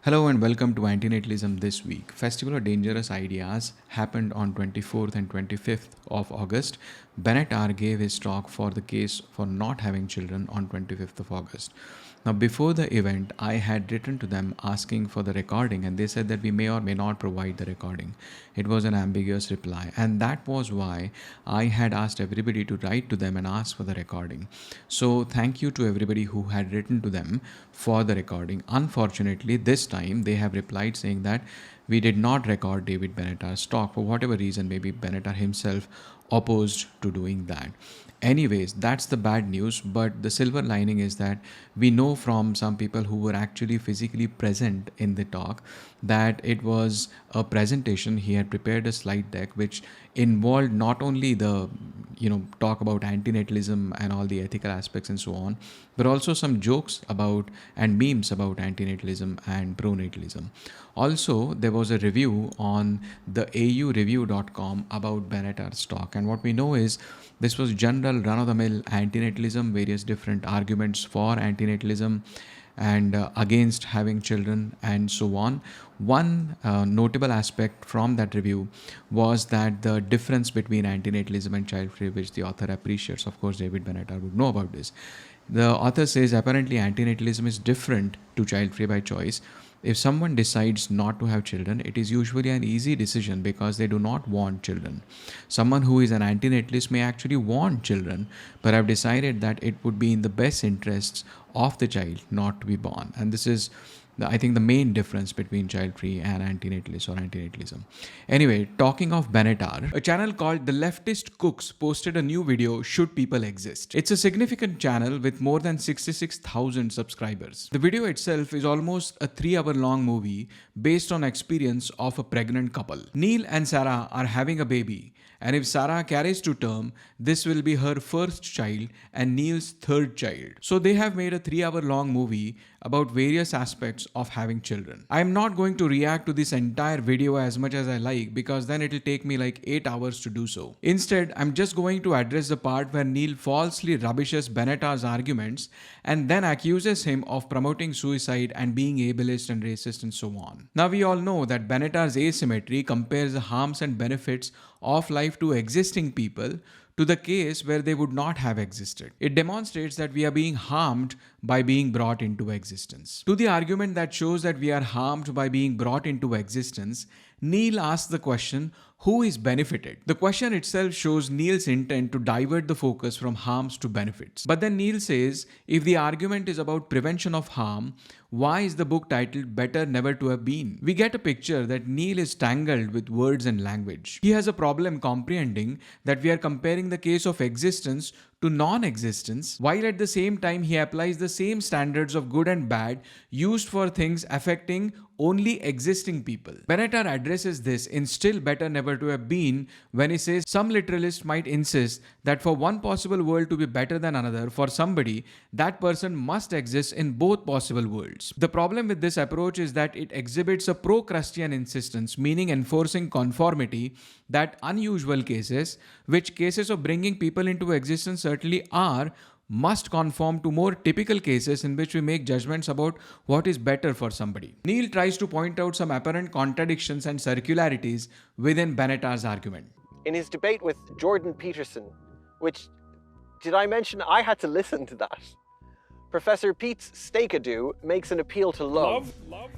Hello and welcome to Antinatalism this week. Festival of Dangerous Ideas happened on 24th and 25th of August. Benatar gave his talk for the case for not having children on 25th of August. Now before the event, I had written to them asking for the recording and they said that we may or may not provide the recording. It was an ambiguous reply and that was why I had asked everybody to write to them and ask for the recording. So thank you to everybody who had written to them for the recording. Unfortunately, this time they have replied saying that we did not record David Benatar's talk for whatever reason. Maybe Benatar himself opposed to doing that. Anyways, that's the bad news, but the silver lining is that we know from some people who were actually physically present in the talk that it was a presentation. He had prepared a slide deck which involved not only the talk about antinatalism and all the ethical aspects and so on, but also some jokes about and memes about antinatalism and pro-natalism. Also, there was a review on the aureview.com about Benatar's talk, and what we know is this was general run-of-the-mill antinatalism, various different arguments for antinatalism and against having children and so on. One notable aspect from that review was that the difference between antinatalism and child-free, which the author appreciates. Of course, David Benatar would know about this. The author says apparently antinatalism is different to child-free by choice. If someone decides not to have children, it is usually an easy decision because they do not want children. Someone who is an antinatalist may actually want children, but have decided that it would be in the best interests of the child not to be born. And this is, I think, the main difference between child-free and antinatalist or antinatalism. Anyway, talking of Benatar, a channel called The Leftist Cooks posted a new video, Should People Exist? It's a significant channel with more than 66,000 subscribers. The video itself is almost a 3-hour long movie based on experience of a pregnant couple. Neil and Sarah are having a baby, and if Sarah carries to term, this will be her first child and Neil's third child. So they have made a 3-hour long movie about various aspects of having children. I am not going to react to this entire video as much as I like because then it will take me like 8 hours to do so. Instead, I'm just going to address the part where Neil falsely rubbishes Benatar's arguments and then accuses him of promoting suicide and being ableist and racist and so on. Now we all know that Benatar's asymmetry compares the harms and benefits of life to existing people to the case where they would not have existed. It demonstrates that we are being harmed by being brought into existence. To the argument that shows that we are harmed by being brought into existence, Neil asks the question, who is benefited? The question itself shows Neil's intent to divert the focus from harms to benefits. But then Neil says, if the argument is about prevention of harm, why is the book titled Better Never to Have Been? We get a picture that Neil is tangled with words and language. He has a problem comprehending that we are comparing the case of existence to non-existence, while at the same time he applies the same standards of good and bad used for things affecting only existing people. Benatar addresses this in Still Better Never to Have Been when he says some literalists might insist that for one possible world to be better than another for somebody, that person must exist in both possible worlds. The problem with this approach is that it exhibits a pro-Christian insistence, meaning enforcing conformity, that unusual cases, which cases of bringing people into existence certainly are, must conform to more typical cases in which we make judgments about what is better for somebody. Neil tries to point out some apparent contradictions and circularities within Benatar's argument. In his debate with Jordan Peterson, which, did I mention I had to listen to that? Professor Pete's Steakadoo makes an appeal to love.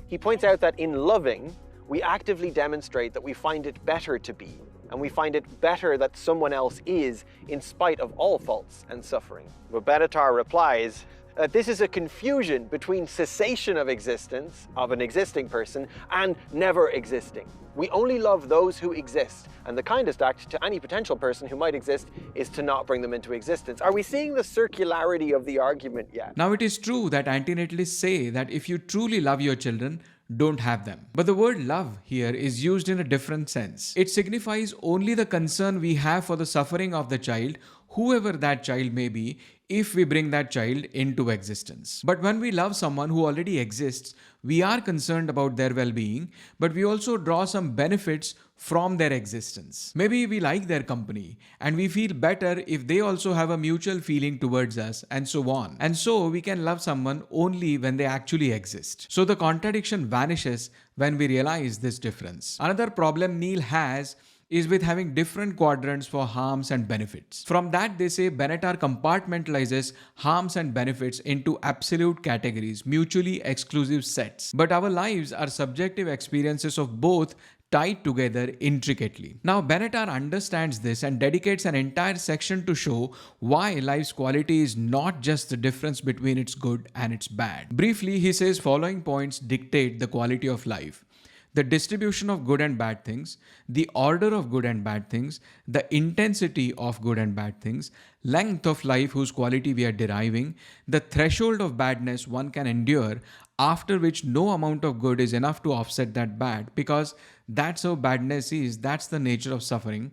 He points out that in loving, we actively demonstrate that we find it better to be, and we find it better that someone else is in spite of all faults and suffering. But Benatar replies that this is a confusion between cessation of existence of an existing person and never existing. We only love those who exist, and the kindest act to any potential person who might exist is to not bring them into existence. Are we seeing the circularity of the argument yet? Now it is true that antinatalists say that if you truly love your children, don't have them. But the word love here is used in a different sense. It signifies only the concern we have for the suffering of the child, whoever that child may be, if we bring that child into existence. But when we love someone who already exists, we are concerned about their well-being, but we also draw some benefits from their existence. Maybe we like their company and we feel better if they also have a mutual feeling towards us, and so on. And so we can love someone only when they actually exist. So the contradiction vanishes when we realize this difference. Another problem Neil has is with having different quadrants for harms and benefits. From that, they say Benatar compartmentalizes harms and benefits into absolute categories, mutually exclusive sets. But our lives are subjective experiences of both tied together intricately. Now, Benatar understands this and dedicates an entire section to show why life's quality is not just the difference between its good and its bad. Briefly, he says following points dictate the quality of life: the distribution of good and bad things, the order of good and bad things, the intensity of good and bad things, length of life whose quality we are deriving, the threshold of badness one can endure, after which no amount of good is enough to offset that bad, because that's how badness is, that's the nature of suffering.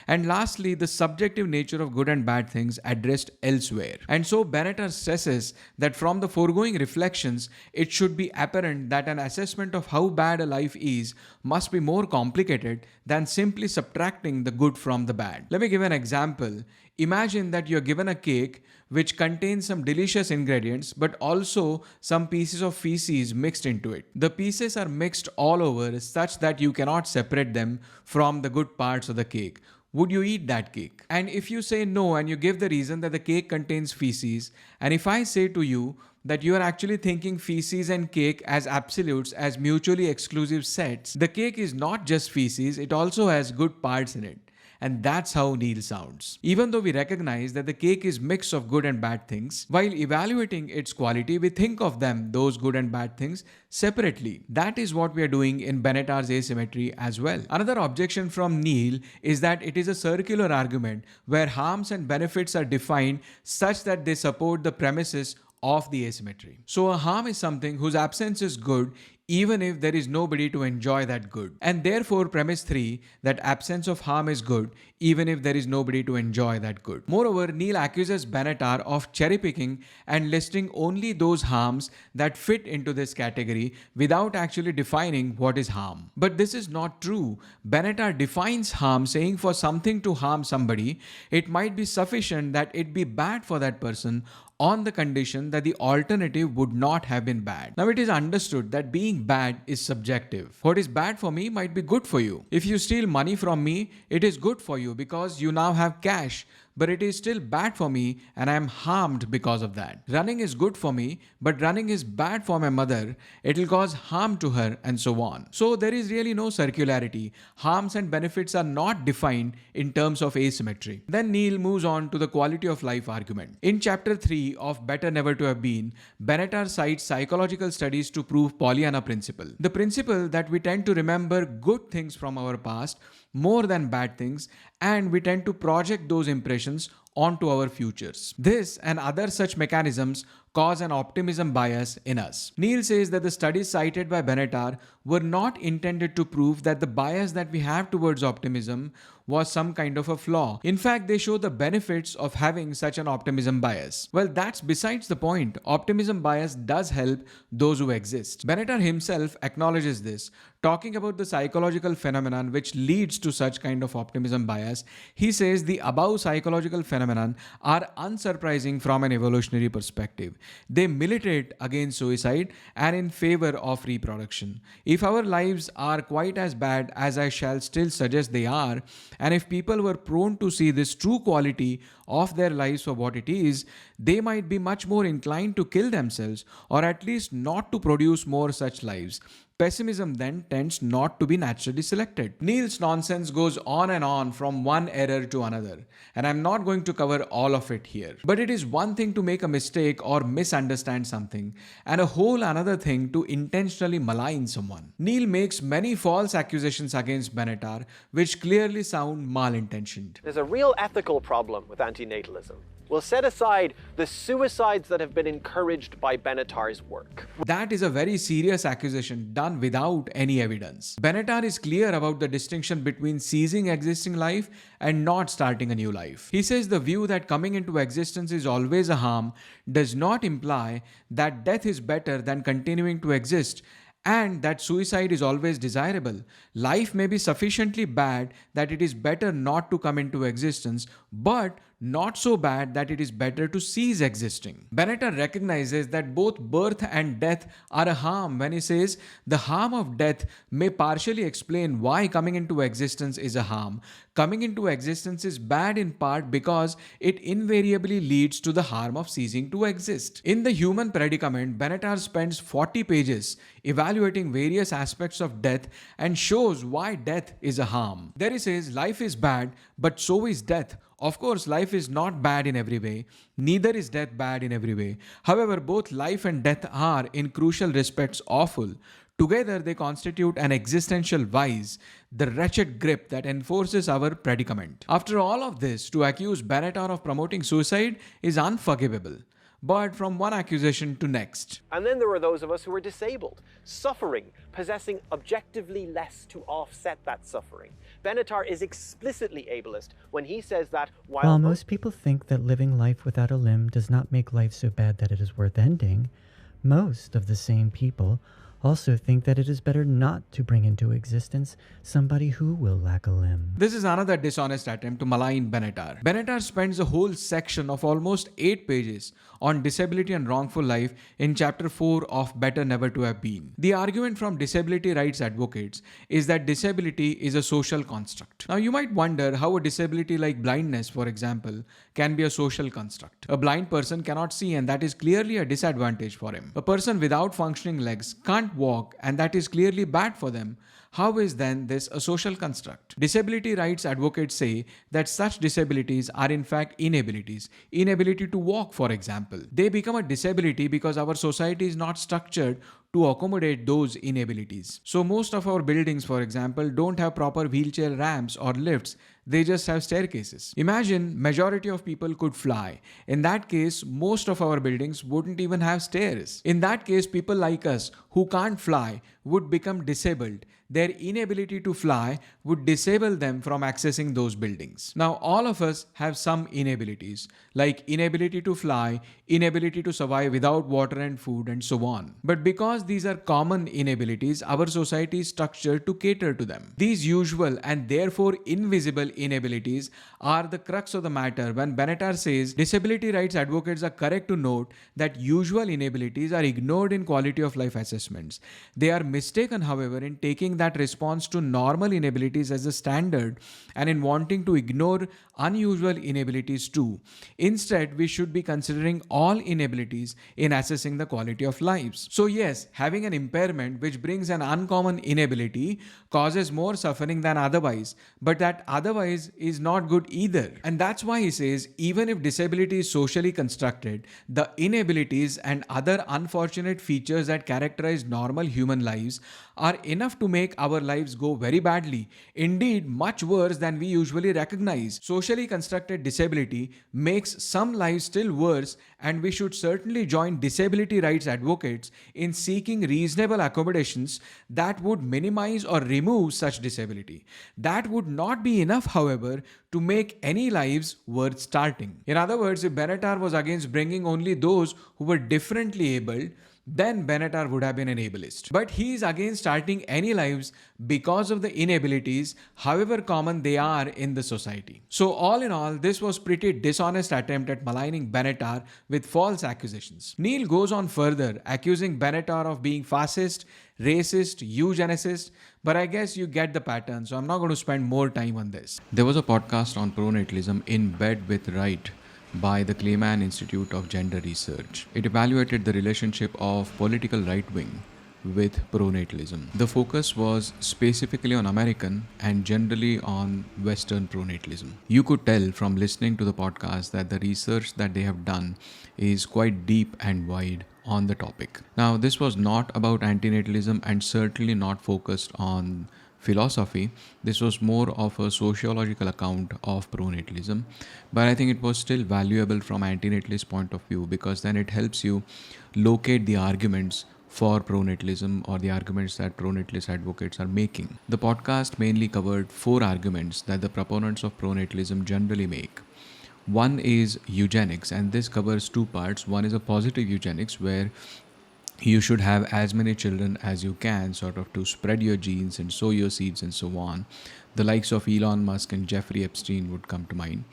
And lastly, the subjective nature of good and bad things addressed elsewhere. And so Benatar stresses that from the foregoing reflections, it should be apparent that an assessment of how bad a life is must be more complicated than simply subtracting the good from the bad. Let me give an example. Imagine that you're given a cake which contains some delicious ingredients but also some pieces of feces mixed into it. The pieces are mixed all over such that you cannot separate them from the good parts of the cake. Would you eat that cake? And if you say no and you give the reason that the cake contains feces, and if I say to you that you are actually thinking feces and cake as absolutes, as mutually exclusive sets, the cake is not just feces, it also has good parts in it. And that's how Neil sounds. Even though we recognize that the cake is mix of good and bad things, while evaluating its quality, we think of them, those good and bad things, separately. That is what we are doing in Benatar's asymmetry as well. Another objection from Neil is that it is a circular argument where harms and benefits are defined such that they support the premises of the asymmetry. So a harm is something whose absence is good even if there is nobody to enjoy that good. And therefore premise 3, that absence of harm is good even if there is nobody to enjoy that good. Moreover, Neil accuses Benatar of cherry picking and listing only those harms that fit into this category without actually defining what is harm. But this is not true. Benatar defines harm, saying for something to harm somebody, it might be sufficient that it be bad for that person on the condition that the alternative would not have been bad. Now it is understood that being bad is subjective. What is bad for me might be good for you. If you steal money from me, it is good for you because you now have cash, but it is still bad for me and I am harmed because of that. Running is good for me, but running is bad for my mother. It will cause harm to her, and so on. So there is really no circularity. Harms and benefits are not defined in terms of asymmetry. Then Neil moves on to the quality of life argument. In chapter 3 of Better Never to Have Been, Benatar cites psychological studies to prove Pollyanna principle. The principle that we tend to remember good things from our past more than bad things, and we tend to project those impressions onto our futures. This and other such mechanisms cause an optimism bias in us. Neil says that the studies cited by Benatar were not intended to prove that the bias that we have towards optimism was some kind of a flaw. In fact, they show the benefits of having such an optimism bias. Well, that's besides the point. Optimism bias does help those who exist. Benatar himself acknowledges this, talking about the psychological phenomenon which leads to such kind of optimism bias. He says the above psychological phenomenon are unsurprising from an evolutionary perspective. They militate against suicide and in favor of reproduction. If our lives are quite as bad as I shall still suggest they are, and if people were prone to see this true quality of their lives for what it is, they might be much more inclined to kill themselves, or at least not to produce more such lives. Pessimism then tends not to be naturally selected. Neil's nonsense goes on and on from one error to another, and I'm not going to cover all of it here. But it is one thing to make a mistake or misunderstand something, and a whole another thing to intentionally malign someone. Neil makes many false accusations against Benatar, which clearly sound malintentioned. There's a real ethical problem with antinatalism. We'll set aside the suicides that have been encouraged by Benatar's work. That is a very serious accusation done done without any evidence. Benatar is clear about the distinction between ceasing existing life and not starting a new life. He says the view that coming into existence is always a harm does not imply that death is better than continuing to exist, and that suicide is always desirable. Life may be sufficiently bad that it is better not to come into existence, but not so bad that it is better to cease existing. Benatar recognizes that both birth and death are a harm when he says the harm of death may partially explain why coming into existence is a harm. Coming into existence is bad in part because it invariably leads to the harm of ceasing to exist. In The Human Predicament, Benatar spends 40 pages evaluating various aspects of death and shows why death is a harm. There he says life is bad, but so is death. Of course, life is not bad in every way, neither is death bad in every way. However, both life and death are, in crucial respects, awful. Together, they constitute an existential vice, the wretched grip that enforces our predicament. After all of this, to accuse Benatar of promoting suicide is unforgivable. But from one accusation to next. And then there were those of us who were disabled, suffering, possessing objectively less to offset that suffering. Benatar is explicitly ableist when he says that while most people think that living life without a limb does not make life so bad that it is worth ending, most of the same people also think that it is better not to bring into existence somebody who will lack a limb. This is another dishonest attempt to malign Benatar. Benatar spends a whole section of almost 8 pages on disability and wrongful life in chapter 4 of Better Never to Have Been. The argument from disability rights advocates is that disability is a social construct. Now you might wonder how a disability like blindness, for example, can be a social construct. A blind person cannot see, and that is clearly a disadvantage for him. A person without functioning legs can't walk, and that is clearly bad for them. How is then this a social construct? Disability rights advocates say that such disabilities are in fact inabilities. Inability to walk, for example. They become a disability because our society is not structured to accommodate those inabilities. So most of our buildings, for example, don't have proper wheelchair ramps or lifts. They just have staircases. Imagine majority of people could fly. In that case, most of our buildings wouldn't even have stairs. In that case, people like us who can't fly would become disabled. Their inability to fly would disable them from accessing those buildings. Now, all of us have some inabilities, like inability to fly, inability to survive without water and food, and so on. But because these are common inabilities, our society is structured to cater to them. These usual and therefore invisible inabilities are the crux of the matter when Benatar says disability rights advocates are correct to note that usual inabilities are ignored in quality of life assessments. They are mistaken, however, in taking that response to normal inabilities as a standard and in wanting to ignore unusual inabilities too. Instead, we should be considering all inabilities in assessing the quality of lives. So yes, having an impairment which brings an uncommon inability causes more suffering than otherwise, but that otherwise is not good either. And that's why he says even if disability is socially constructed, the inabilities and other unfortunate features that characterize normal human lives are enough to make our lives go very badly, indeed much worse than we usually recognize. Socially constructed disability makes some lives still worse, and we should certainly join disability rights advocates in seeking reasonable accommodations that would minimize or remove such disability. That would not be enough, however, to make any lives worth starting. In other words, if Benatar was against bringing only those who were differently abled, then Benatar would have been an ableist. But he is against starting any lives because of the inabilities, however common they are in the society. So all in all, this was pretty dishonest attempt at maligning Benatar with false accusations. Neil goes on further, accusing Benatar of being fascist, racist, eugenicist, but I guess you get the pattern, so I'm not going to spend more time on this. There was a podcast on Pro-Natalism in Bed with Right by the Clayman Institute of Gender Research. It evaluated the relationship of political right wing with pro-natalism. The focus was specifically on American and generally on Western pro-natalism. You could tell from listening to the podcast that the research that they have done is quite deep and wide on the topic. Now, this was not about antinatalism and certainly not focused on philosophy. This was more of a sociological account of pronatalism, but I think it was still valuable from antinatalist point of view because then it helps you locate the arguments for pronatalism or the arguments that pronatalist advocates are making. The podcast mainly covered 4 arguments that the proponents of pronatalism generally make. One is eugenics, and this covers 2 parts. One is a positive eugenics, where you should have as many children as you can, sort of to spread your genes and sow your seeds and so on. The likes of Elon Musk and Jeffrey Epstein would come to mind.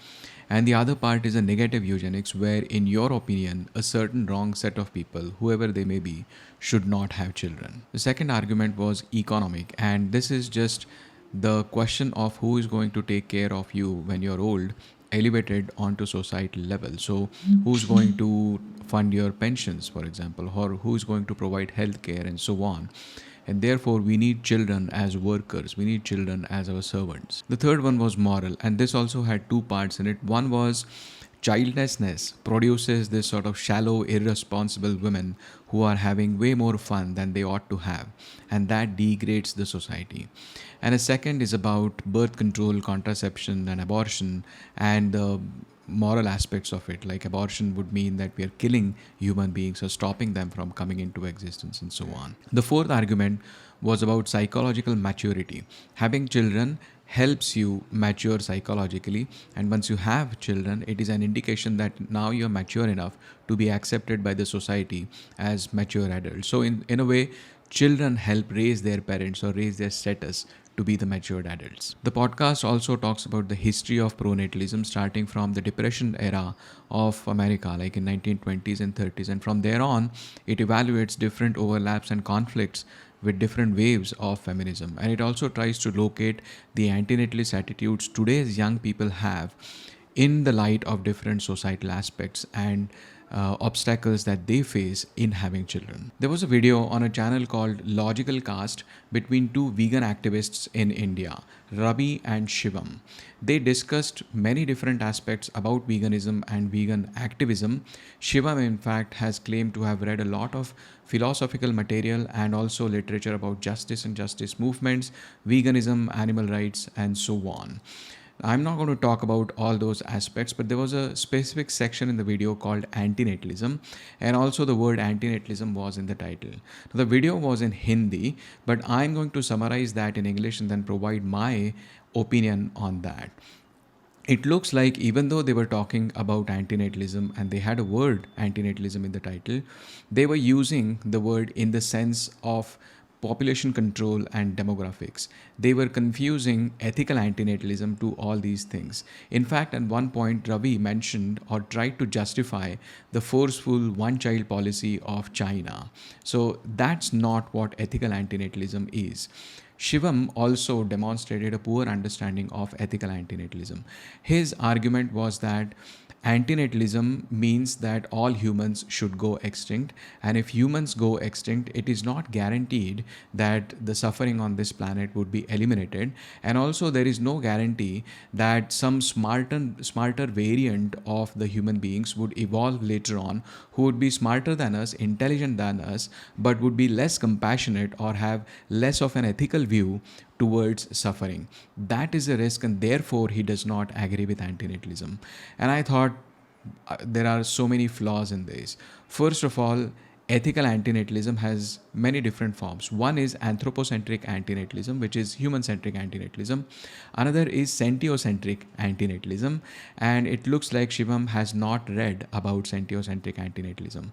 And the other part is a negative eugenics, where, in your opinion, a certain wrong set of people, whoever they may be, should not have children. The second argument was economic, and this is just the question of who is going to take care of you when you're old, elevated onto societal level. So who's going to fund your pensions, for example, or who's going to provide health care and so on. And therefore we need children as workers, we need children as our servants. The third one was moral, and this also had 2 parts in it. One was childlessness produces this sort of shallow, irresponsible women who are having way more fun than they ought to have, and that degrades the society. And a second is about birth control, contraception, and abortion, and the moral aspects of it. Like, abortion would mean that we are killing human beings or stopping them from coming into existence and so on. The fourth argument was about psychological maturity. Having children helps you mature psychologically, and once you have children, it is an indication that now you're mature enough to be accepted by the society as mature adults. So in a way, children help raise their parents or raise their status to be the matured adults. The podcast also talks about the history of pronatalism, starting from the Depression era of America, like in 1920s and 30s, and from there on, it evaluates different overlaps and conflicts with different waves of feminism. And it also tries to locate the antinatalist attitudes today's young people have in the light of different societal aspects and obstacles that they face in having children. There was a video on a channel called Logical Cast between 2 vegan activists in India, Ravi and Shivam. They discussed many different aspects about veganism and vegan activism. Shivam, in fact, has claimed to have read a lot of philosophical material and also literature about justice and justice movements, veganism, animal rights, and so on. I'm not going to talk about all those aspects, but there was a specific section in the video called Antinatalism, and also the word antinatalism was in the title. Now, the video was in Hindi, but I'm going to summarize that in English and then provide my opinion on that. It looks like, even though they were talking about antinatalism and they had a word antinatalism in the title, they were using the word in the sense of population control and demographics. They were confusing ethical antinatalism to all these things. In fact, at one point, Ravi mentioned or tried to justify the forceful one-child policy of China. So that's not what ethical antinatalism is. Shivam also demonstrated a poor understanding of ethical antinatalism. His argument was that antinatalism means that all humans should go extinct, and if humans go extinct, it is not guaranteed that the suffering on this planet would be eliminated, and also there is no guarantee that some smarter variant of the human beings would evolve later on, who would be smarter than us, intelligent than us, but would be less compassionate or have less of an ethical view towards suffering. That is a risk, and therefore he does not agree with antinatalism. And I thought there are so many flaws in this. First of all, ethical antinatalism has many different forms. One is anthropocentric antinatalism, which is human-centric antinatalism. Another is sentiocentric antinatalism, and it looks like Shivam has not read about sentiocentric antinatalism.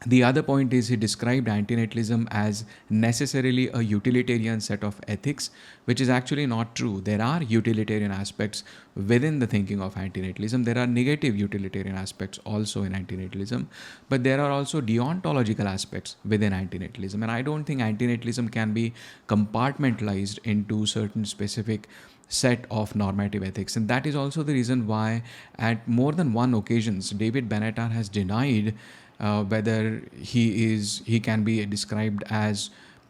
The other point is he described antinatalism as necessarily a utilitarian set of ethics, which is actually not true. There are utilitarian aspects within the thinking of antinatalism. There are negative utilitarian aspects also in antinatalism, but there are also deontological aspects within antinatalism. And I don't think antinatalism can be compartmentalized into certain specific set of normative ethics. And that is also the reason why at more than one occasions, David Benatar has denied whether he can be described as,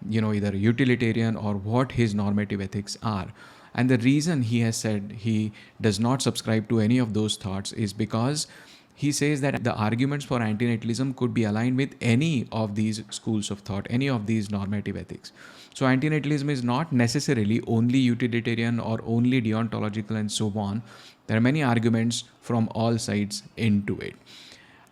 either utilitarian or what his normative ethics are. And the reason he has said he does not subscribe to any of those thoughts is because he says that the arguments for antinatalism could be aligned with any of these schools of thought, any of these normative ethics. So antinatalism is not necessarily only utilitarian or only deontological and so on. There are many arguments from all sides into it.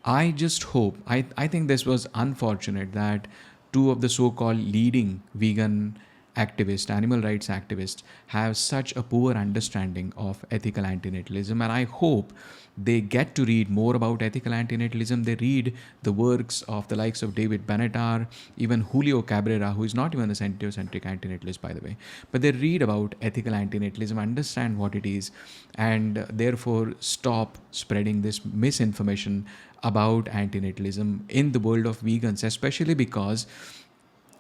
I just hope, I think this was unfortunate that two of the so-called leading vegan activists, animal rights activists, have such a poor understanding of ethical antinatalism. And I hope they get to read more about ethical antinatalism. They read the works of the likes of David Benatar, even Julio Cabrera, who is not even a centriocentric antinatalist, by the way. But they read about ethical antinatalism, understand what it is, and therefore stop spreading this misinformation about antinatalism in the world of vegans, especially because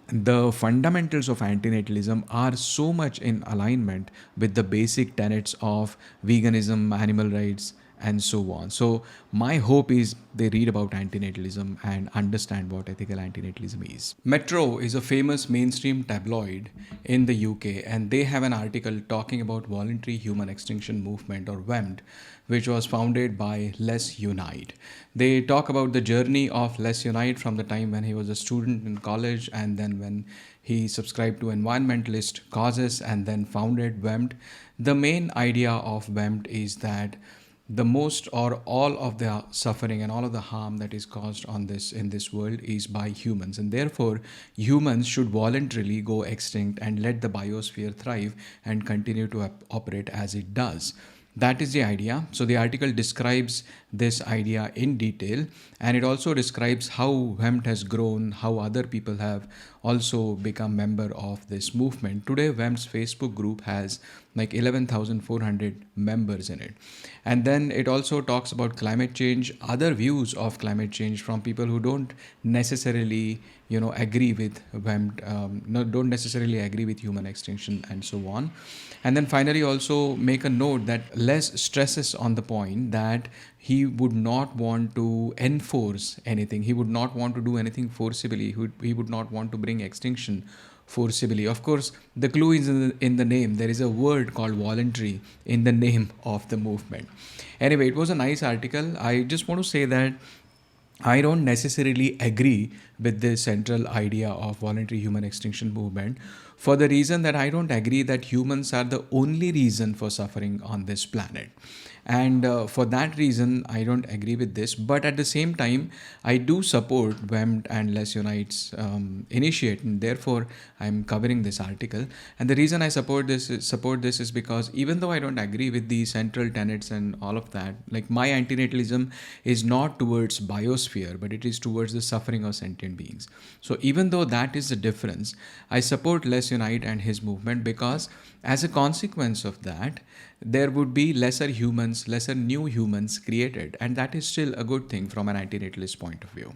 the fundamentals of antinatalism are so much in alignment with the basic tenets of veganism, animal rights, and so on. So my hope is they read about antinatalism and understand what ethical antinatalism is. Metro is a famous mainstream tabloid in the UK, and they have an article talking about voluntary human extinction movement, or VHEMT, which was founded by Les Unite. They talk about the journey of Les Unite from the time when he was a student in college, and then when he subscribed to environmentalist causes and then founded VHEMT. The main idea of VHEMT is that the most or all of the suffering and all of the harm that is caused on this in this world is by humans, and therefore humans should voluntarily go extinct and let the biosphere thrive and continue to operate as it does. That is the idea. So the article describes this idea in detail, and it also describes how VHEMT has grown, how other people have also become member of this movement. Today, VHEMT's Facebook group has like 11,400 members in it. And then it also talks about climate change, other views of climate change from people who don't necessarily agree with VHEMT, don't necessarily agree with human extinction, and so on. And then finally also make a note that Les stresses on the point that he would not want to enforce anything. He would not want to do anything forcibly. He would not want to bring extinction forcibly. Of course, the clue is in the name. There is a word called voluntary in the name of the movement. Anyway, it was a nice article. I just want to say that I don't necessarily agree with the central idea of voluntary human extinction movement, for the reason that I don't agree that humans are the only reason for suffering on this planet. And for that reason, I don't agree with this. But at the same time, I do support VHEMT and Les Unite's initiative, and therefore I'm covering this article. And the reason I support this is because even though I don't agree with the central tenets and all of that, like my antinatalism is not towards biosphere, but it is towards the suffering of sentient beings. So even though that is the difference, I support Les Unite and his movement, because as a consequence of that, there would be lesser humans, lesser new humans created, and that is still a good thing from an antinatalist point of view.